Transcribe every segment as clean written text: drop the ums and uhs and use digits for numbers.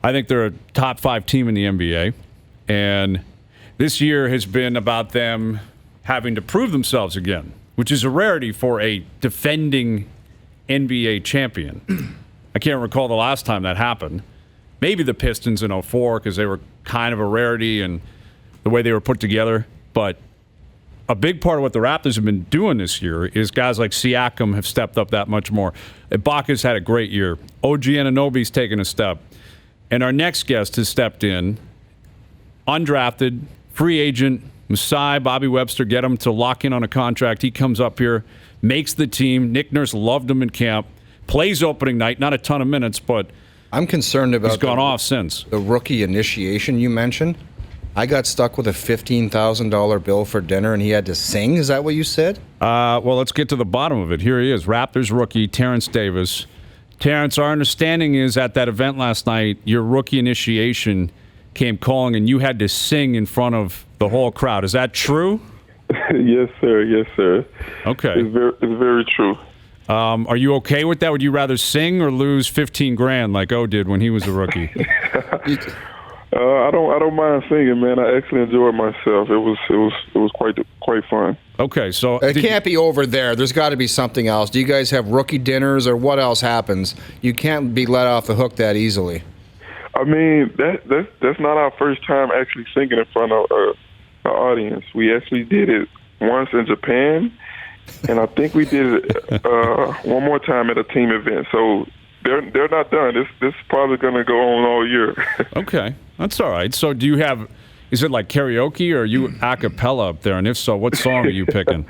I think they're a top 5 team in the NBA. And this year has been about them having to prove themselves again, which is a rarity for a defending NBA champion. I can't recall the last time that happened. Maybe the Pistons in 2004 because they were kind of a rarity and the way they were put together. But a big part of what the Raptors have been doing this year is guys like Siakam have stepped up that much more. Ibaka's had a great year. OG Anunoby's taken a step. And our next guest has stepped in, undrafted, free agent, Masai, Bobby Webster, get him to lock in on a contract. He comes up here, makes the team. Nick Nurse loved him in camp. Plays opening night, not a ton of minutes, but I'm concerned about he's gone off since. The rookie initiation you mentioned. I got stuck with a $15,000 bill for dinner, and he had to sing. Is that what you said? Well, let's get to the bottom of it. Here he is, Raptors rookie Terence Davis. Terence, our understanding is at that event last night, your rookie initiation came calling, and you had to sing in front of the whole crowd. Is that true? Yes, sir. Yes, sir. Okay. It's very true. Are you okay with that? Would you rather sing or lose $15,000 like O did when he was a rookie? I don't mind singing, man. I actually enjoyed myself. It was quite fun. Okay, so it can't be over there. There's got to be something else. Do you guys have rookie dinners, or what else happens? You can't be let off the hook that easily. I mean, that's not our first time actually singing in front of an audience. We actually did it once in Japan, and I think we did it one more time at a team event. So they're not done. This is probably going to go on all year. Okay, that's all right. So do you have? Is it like karaoke, or are you a cappella up there? And if so, what song are you picking?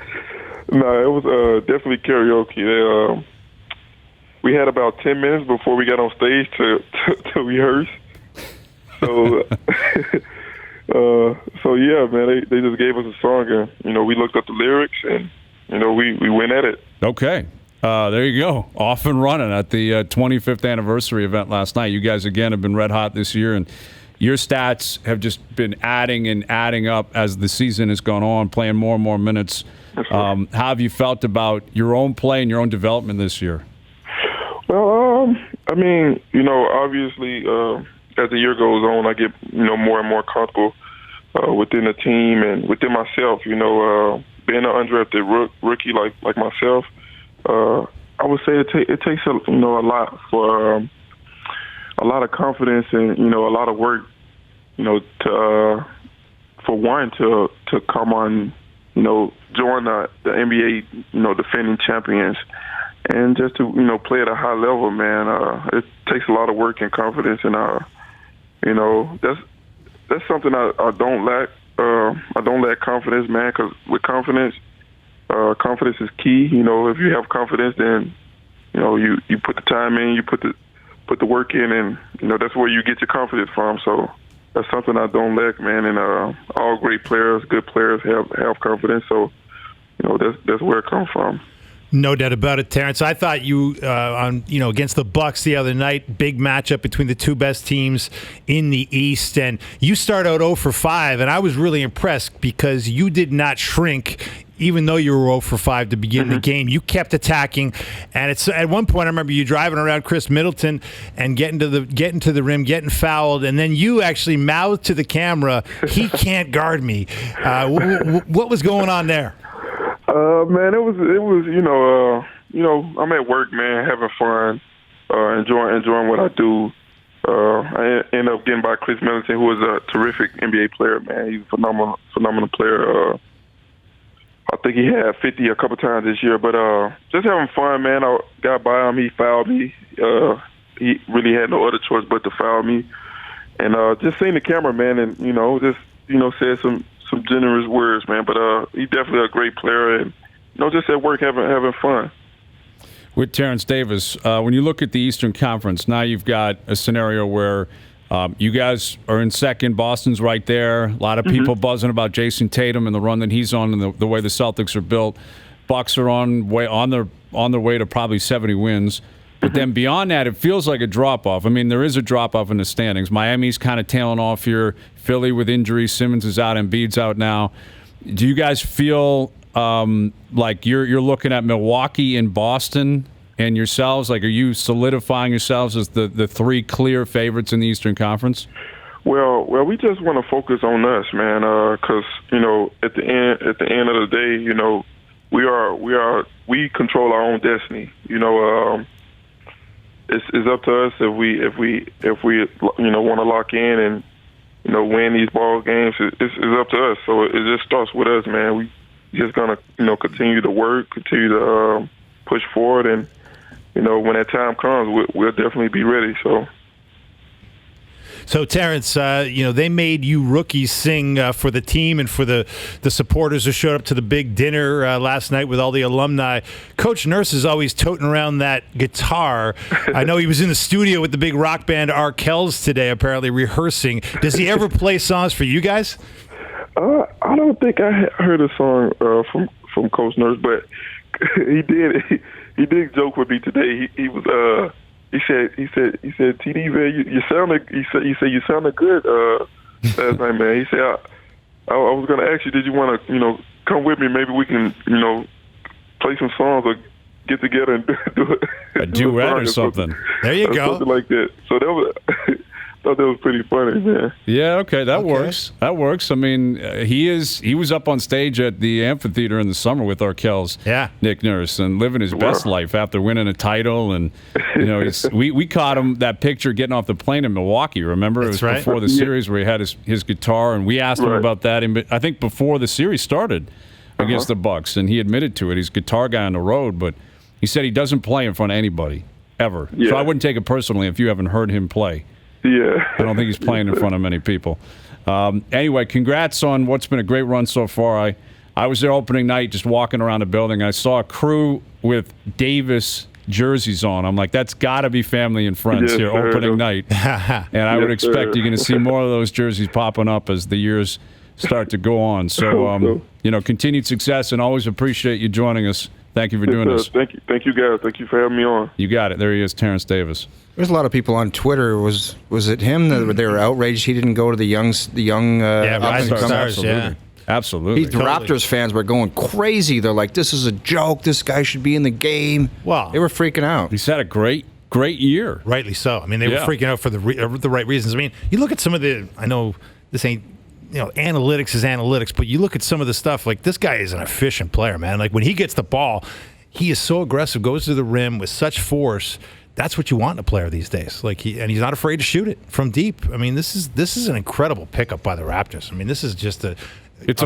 No, it was definitely karaoke. We had about 10 minutes before we got on stage to rehearse. So, so yeah, man, they just gave us a song, and we looked up the lyrics, and we went at it. Okay, there you go, off and running at the 25th anniversary event last night. You guys again have been red hot this year, and your stats have just been adding and adding up as the season has gone on, playing more and more minutes. How have you felt about your own play and your own development this year? Well, I mean, obviously, as the year goes on, I get, more and more comfortable within the team and within myself. Being an undrafted rookie like myself, I would say it takes a lot for a lot of confidence and a lot of work, to for one to come on, join the NBA, defending champions. And just to, play at a high level, man, it takes a lot of work and confidence. And, that's something I don't lack. I don't lack confidence, man, because with confidence is key. If you have confidence, then, you put the time in, you put the work in, and, that's where you get your confidence from. So that's something I don't lack, man. And all great players, good players have confidence. So, that's where it comes from. No doubt about it, Terence. I thought you against the Bucks the other night, big matchup between the two best teams in the East, and you start out 0 for 5, and I was really impressed because you did not shrink. Even though you were 0 for 5 to begin the game, you kept attacking, and it's at one point I remember you driving around Chris Middleton and getting to the rim, getting fouled, and then you actually mouthed to the camera, "He can't guard me." What was going on there? Man, it was I'm at work, man, having fun, enjoying what I do. I ended up getting by Chris Middleton, who was a terrific NBA player, man. He's a phenomenal player. I think he had 50 a couple times this year, but just having fun, man. I got by him, he fouled me. He really had no other choice but to foul me, and just seeing the camera, man, and said some generous words, man. But he's definitely a great player, and just at work having fun. With Terence Davis, when you look at the Eastern Conference, now you've got a scenario where you guys are in second. Boston's right there. A lot of people buzzing about Jason Tatum and the run that he's on, and the way the Celtics are built. Bucks are on their way to probably 70 wins. But then beyond that, it feels like a drop-off. I mean, there is a drop-off in the standings. Miami's kind of tailing off here. Philly with injuries. Simmons is out. Embiid's out now. Do you guys feel like you're looking at Milwaukee and Boston and yourselves? Like, are you solidifying yourselves as the three clear favorites in the Eastern Conference? Well, we just want to focus on us, man. Because at the end of the day, we control our own destiny. It's up to us if we want to lock in and win these ball games. It's up to us. So it just starts with us, man. We just gonna continue to work, continue to push forward, and when that time comes, we'll definitely be ready. So, Terence, they made you rookies sing for the team and for the supporters who showed up to the big dinner last night with all the alumni. Coach Nurse is always toting around that guitar. I know he was in the studio with the big rock band Arkells today, apparently rehearsing. Does he ever play songs for you guys? I don't think I heard a song from Coach Nurse, but he did joke with me today. He was. He said, TD, man, you sounded. He said you sounded good last night, man. He said, I was going to ask you, did you want to, come with me? Maybe we can, play some songs or get together and do a duet or something. There you go, something like that. So that was. Thought that was pretty funny, man. Yeah, okay, that works. That works. I mean, he was up on stage at the amphitheater in the summer with Arkells, Nick Nurse, and living his best life after winning a title. And we caught him that picture getting off the plane in Milwaukee. Remember, That's it was right. before the series where he had his guitar, and we asked him about that. And I think before the series started against the Bucks, and he admitted to it. He's a guitar guy on the road, but he said he doesn't play in front of anybody ever. Yeah. So I wouldn't take it personally if you haven't heard him play. Yeah. I don't think he's playing in front of many people. Anyway, congrats on what's been a great run so far. I was there opening night just walking around the building. I saw a crew with Davis jerseys on. I'm like, that's got to be family and friends here opening night. And I would expect you're going to see more of those jerseys popping up as the years start to go on. So, continued success, and always appreciate you joining us. Thank you for doing this. Thank you, guys. Thank you for having me on. You got it. There he is, Terence Davis. There's a lot of people on Twitter. Was it him that they were outraged he didn't go to the young Rising Stars? Yeah, absolutely. The Raptors fans were going crazy. They're like, "This is a joke. This guy should be in the game." Well, they were freaking out. He's had a great year. Rightly so. I mean, they were freaking out for the right reasons. I mean, you look at some of the. I know this ain't. Analytics is analytics, but you look at some of the stuff, like this guy is an efficient player, man. Like when he gets the ball, he is so aggressive, goes to the rim with such force. That's what you want in a player these days. Like he's not afraid to shoot it from deep. I mean, this is an incredible pickup by the Raptors. I mean, this is just a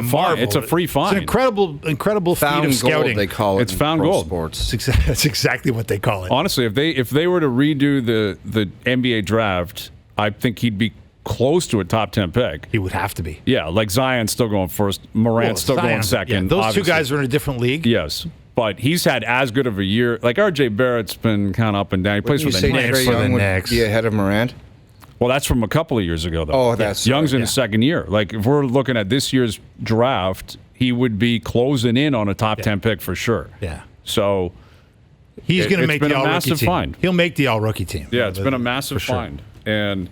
marvel. It's a free find. It's an incredible feat of scouting. Gold, they call it. It's found gold. Sports. That's exactly what they call it. Honestly, if they were to redo the NBA draft, I think he'd be close to a top 10 pick. He would have to be. Yeah, like Zion's still going first, Morant's still going second. Yeah, those obviously. two guys are in a different league. Yes, but he's had as good of a year. Like R.J. Barrett's been kind of up and down. He plays for the Knicks. Trae Young would be ahead of Morant? Well, that's from a couple of years ago, though. Oh, that's Young's in his second year. Like if we're looking at this year's draft, he would be closing in on a top 10 pick for sure. Yeah. So he's going to make the all-rookie team. Find. He'll make the all-rookie team. Yeah, it's been a massive find, and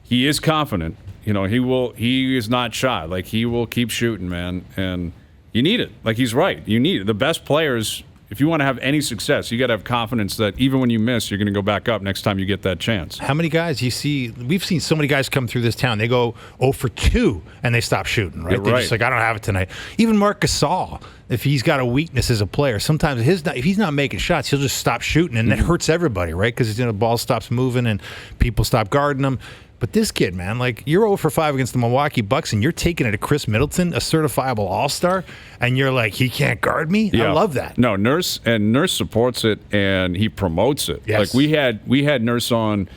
he is confident. He is not shy. Like, he will keep shooting, man. And you need it. Like, he's right. You need it. The best players, if you want to have any success, you got to have confidence that even when you miss, you're going to go back up next time you get that chance. How many guys you see? We've seen so many guys come through this town. They go 0 for 2 and they stop shooting, right? They're just like, I don't have it tonight. Even Marc Gasol, if he's got a weakness as a player, sometimes if he's not making shots, he'll just stop shooting, and that hurts everybody, right? Because the ball stops moving and people stop guarding him. But this kid, man, like you're 0 for 5 against the Milwaukee Bucks, and you're taking it to Chris Middleton, a certifiable All-Star, and you're like, he can't guard me. Yeah. I love that. No, Nurse supports it and he promotes it. Yes. Like we had Nurse on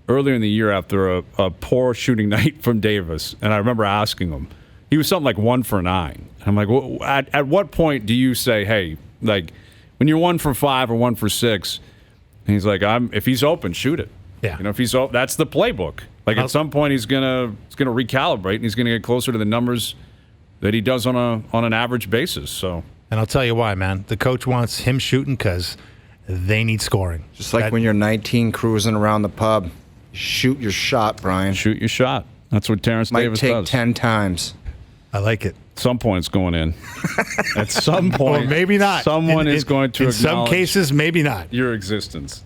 earlier in the year after a poor shooting night from Davis, and I remember asking him. He was something like 1 for 9. I'm like, well, at what point do you say, hey, like when you're 1 for 5 or 1 for 6? And he's like, if he's open, shoot it. Yeah. If he's open, that's the playbook. Like at some point he's gonna recalibrate and he's gonna get closer to the numbers that he does on an average basis. So, and I'll tell you why, man. The coach wants him shooting because they need scoring. Just like when you're 19 cruising around the pub, shoot your shot, Brian. Shoot your shot. That's what Terence Davis does. Might take 10 times. I like it. At some point, it's going in. At some point, Or maybe not. Someone is going to in some acknowledge cases, maybe not. your existence.